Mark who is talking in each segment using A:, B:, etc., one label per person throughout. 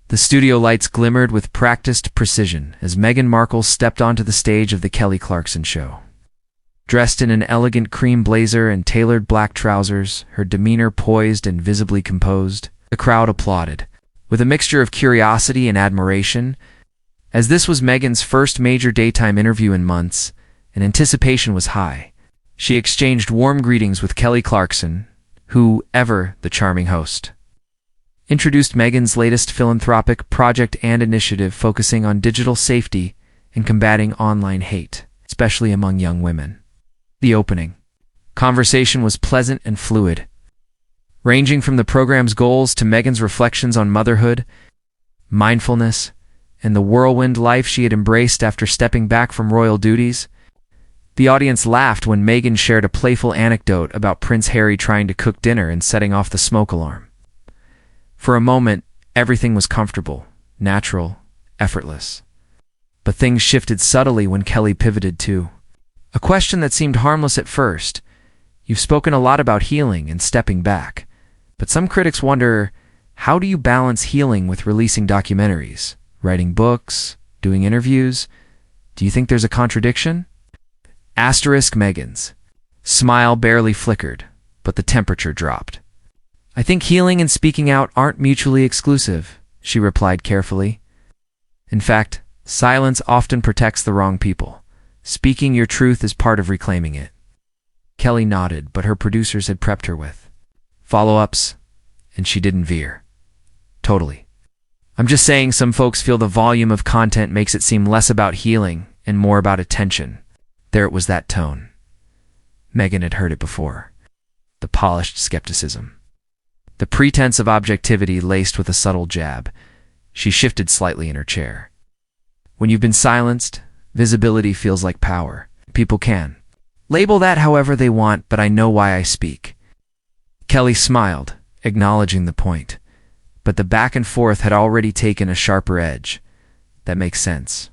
A: The studio lights glimmered with practiced precision as Meghan Markle stepped onto the stage of the Clarkson show. Dressed in an elegant cream blazer and tailored black trousers, her demeanor poised and visibly composed, the crowd applauded, with a mixture of curiosity and admiration. As this was Meghan's first major daytime interview in months, and anticipation was high, she exchanged warm greetings with Clarkson, who, ever the charming host, introduced Meghan's latest philanthropic project and initiative focusing on digital safety and combating online hate, especially among young women. The opening conversation was pleasant and fluid, ranging from the program's goals to Meghan's reflections on motherhood, mindfulness, and the whirlwind life she had embraced after stepping back from royal duties. The audience laughed when Meghan shared a playful anecdote about Prince Harry trying to cook dinner and setting off the smoke alarm. For a moment, everything was comfortable, natural, effortless. But things shifted subtly when Kelly pivoted to a question that seemed harmless at first. You've spoken a lot about healing and stepping back, but some critics wonder, how do you balance healing with releasing documentaries, writing books, doing interviews? Do you think there's a contradiction? Meghan's smile barely flickered, but the temperature dropped. I think healing and speaking out aren't mutually exclusive, she replied carefully. In fact, silence often protects the wrong people. Speaking your truth is part of reclaiming it. Kelly nodded, but her producers had prepped her with follow-ups, and she didn't veer. Totally. I'm just saying some folks feel the volume of content makes it seem less about healing and more about attention. There it was, that tone. Meghan had heard it before. The polished skepticism. The pretense of objectivity laced with a subtle jab. She shifted slightly in her chair. When you've been silenced, visibility feels like power. People can label that however they want, but I know why I speak. Kelly smiled, acknowledging the point. But the back and forth had already taken a sharper edge. That makes sense.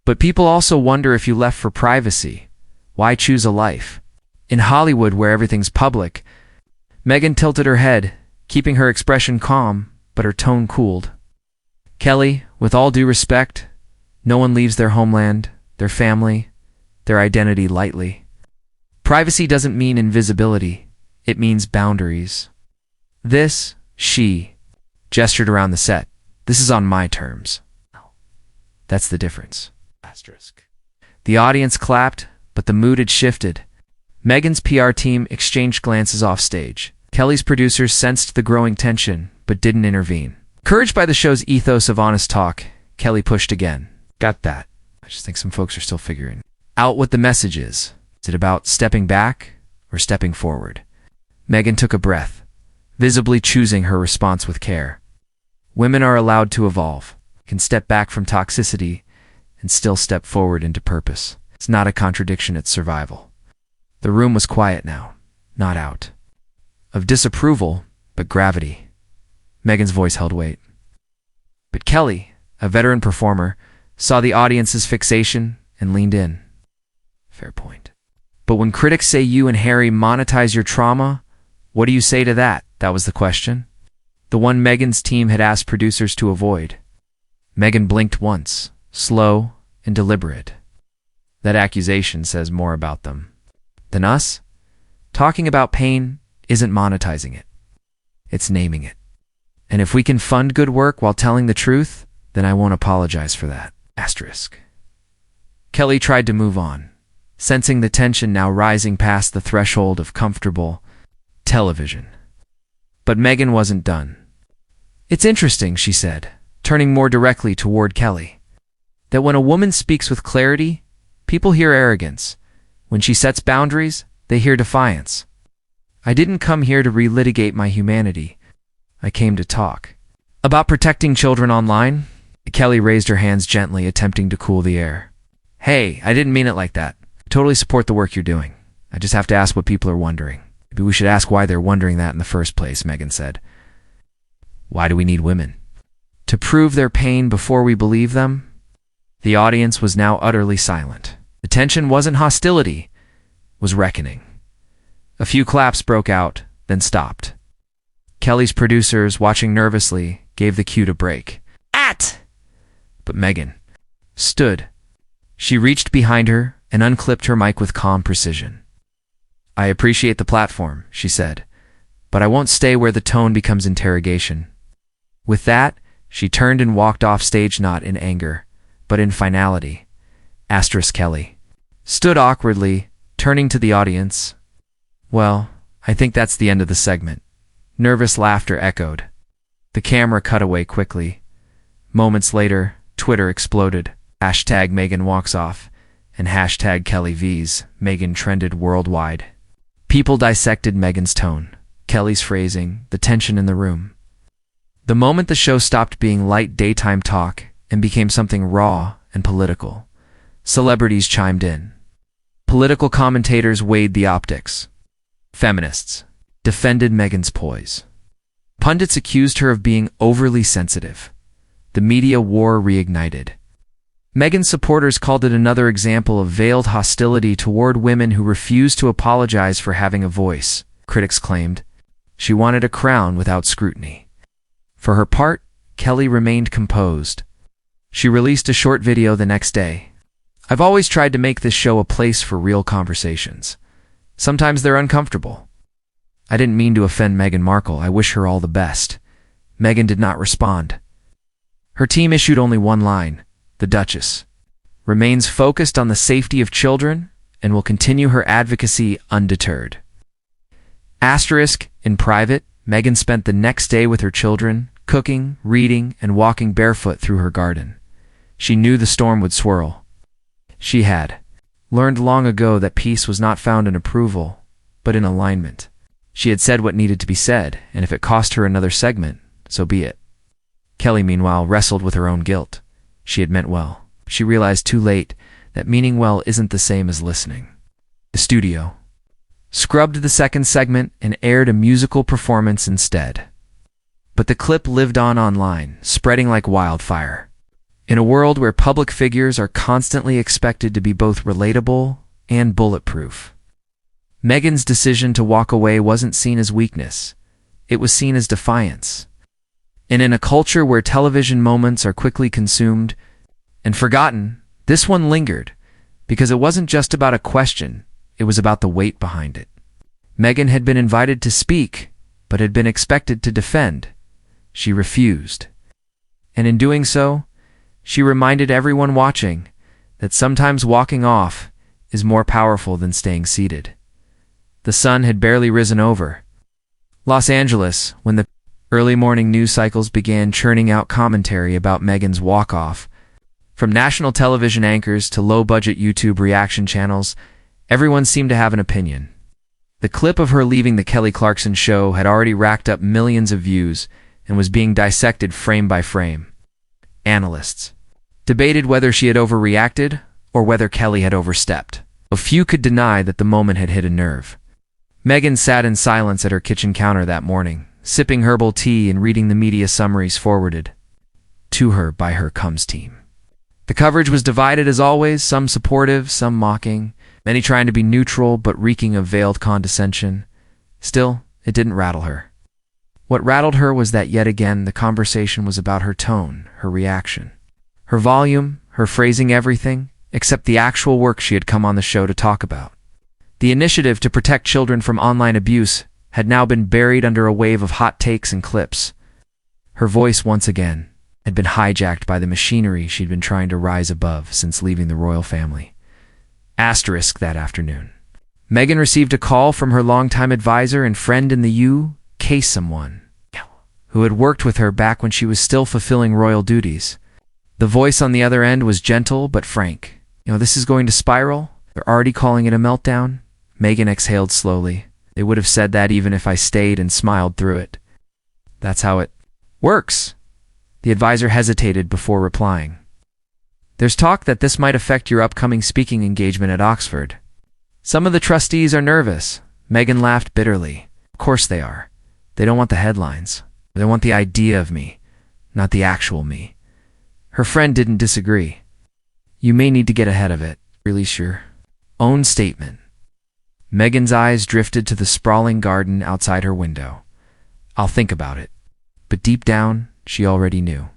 A: But people also wonder, if you left for privacy, why choose a life in Hollywood where everything's public? Meghan tilted her head, keeping her expression calm, but her tone cooled. Kelly, with all due respect, no one leaves their homeland, their family, their identity lightly. Privacy doesn't mean invisibility. It means boundaries. She gestured around the set. This is on my terms. That's the difference. The audience clapped, but the mood had shifted. Meghan's PR team exchanged glances off stage. Kelly's producers sensed the growing tension, but didn't intervene. Encouraged by the show's ethos of honest talk, Kelly pushed again. Got that. I just think some folks are still figuring out what the message is. Is it about stepping back or stepping forward? Meghan took a breath, visibly choosing her response with care. Women are allowed to evolve, can step back from toxicity, and still step forward into purpose. It's not a contradiction, it's survival. The room was quiet now, not out of disapproval, but gravity. Meghan's voice held weight. But Kelly, a veteran performer, saw the audience's fixation and leaned in. Fair point. But when critics say you and Harry monetize your trauma, what do you say to that? That was the question. The one Meghan's team had asked producers to avoid. Meghan blinked once, slow and deliberate. That accusation says more about them than us. Talking about pain isn't monetizing it. It's naming it. And if we can fund good work while telling the truth, then I won't apologize for that. Kelly tried to move on, sensing the tension now rising past the threshold of comfortable television. But Meghan wasn't done. It's interesting, she said, turning more directly toward Kelly, that when a woman speaks with clarity, people hear arrogance. When she sets boundaries, they hear defiance. I didn't come here to relitigate my humanity. I came to talk about protecting children online. Kelly raised her hands gently, attempting to cool the air. Hey, I didn't mean it like that. I totally support the work you're doing. I just have to ask what people are wondering. Maybe we should ask why they're wondering that in the first place, Meghan said. Why do we need women? To prove their pain before we believe them? The audience was now utterly silent. The tension wasn't hostility, it was reckoning. A few claps broke out, then stopped. Kelly's producers, watching nervously, gave the cue to break. that?" But Meghan stood. She reached behind her and unclipped her mic with calm precision. "I appreciate the platform," she said, "but I won't stay where the tone becomes interrogation." With that, she turned and walked off stage, not in anger, but in finality. Kelly stood awkwardly, turning to the audience. "Well, I think that's the end of the segment." Nervous laughter echoed. The camera cut away quickly. Moments later, Twitter exploded. Hashtag Meghan walks off and hashtag Kelly V's Meghan trended worldwide. People dissected Meghan's tone, Kelly's phrasing, the tension in the room. The moment the show stopped being light daytime talk and became something raw and political, celebrities chimed in. Political commentators weighed the optics. Feminists defended Meghan's poise. Pundits accused her of being overly sensitive. The media war reignited. Meghan's supporters called it another example of veiled hostility toward women who refused to apologize for having a voice. Critics claimed she wanted a crown without scrutiny. For her part, Kelly remained composed. She released a short video the next day. "I've always tried to make this show a place for real conversations. Sometimes they're uncomfortable. I didn't mean to offend Meghan Markle. I wish her all the best." Meghan did not respond. Her team issued only one line. The Duchess remains focused on the safety of children and will continue her advocacy undeterred. In private, Meghan spent the next day with her children, cooking, reading, and walking barefoot through her garden. She knew the storm would swirl. She had learned long ago that peace was not found in approval, but in alignment. She had said what needed to be said, and if it cost her another segment, so be it. Kelly, meanwhile, wrestled with her own guilt. She had meant well. She realized too late that meaning well isn't the same as listening. The studio scrubbed the second segment and aired a musical performance instead. But the clip lived on online, spreading like wildfire. In a world where public figures are constantly expected to be both relatable and bulletproof, Meghan's decision to walk away wasn't seen as weakness. It was seen as defiance. And in a culture where television moments are quickly consumed and forgotten, this one lingered, because it wasn't just about a question, it was about the weight behind it. Meghan had been invited to speak, but had been expected to defend. She refused. And in doing so, she reminded everyone watching that sometimes walking off is more powerful than staying seated. The sun had barely risen over Los Angeles when the early morning news cycles began churning out commentary about Meghan's walk-off. From national television anchors to low-budget YouTube reaction channels, everyone seemed to have an opinion. The clip of her leaving the Clarkson show had already racked up millions of views and was being dissected frame by frame. Analysts debated whether she had overreacted or whether Kelly had overstepped. A few could deny that the moment had hit a nerve. Meghan sat in silence at her kitchen counter that morning, sipping herbal tea and reading the media summaries forwarded to her by her Comes team. The coverage was divided as always, some supportive, some mocking, many trying to be neutral but reeking of veiled condescension. Still, it didn't rattle her. What rattled her was that yet again the conversation was about her tone, her reaction, her volume, her phrasing, everything except the actual work she had come on the show to talk about. The initiative to protect children from online abuse had now been buried under a wave of hot takes and clips. Her voice, once again, had been hijacked by the machinery she'd been trying to rise above since leaving the royal family. That afternoon, Meghan received a call from her longtime advisor and friend in the UK, someone who had worked with her back when she was still fulfilling royal duties. The voice on the other end was gentle but frank. "This is going to spiral. They're already calling it a meltdown." Meghan exhaled slowly. "They would have said that even if I stayed and smiled through it. That's how it works." The advisor hesitated before replying. "There's talk that this might affect your upcoming speaking engagement at Oxford. Some of the trustees are nervous." Meghan laughed bitterly. "Of course they are. They don't want the headlines. They want the idea of me, not the actual me." Her friend didn't disagree. "You may need to get ahead of it. Release your own statement." Meghan's eyes drifted to the sprawling garden outside her window. "I'll think about it." But deep down, she already knew.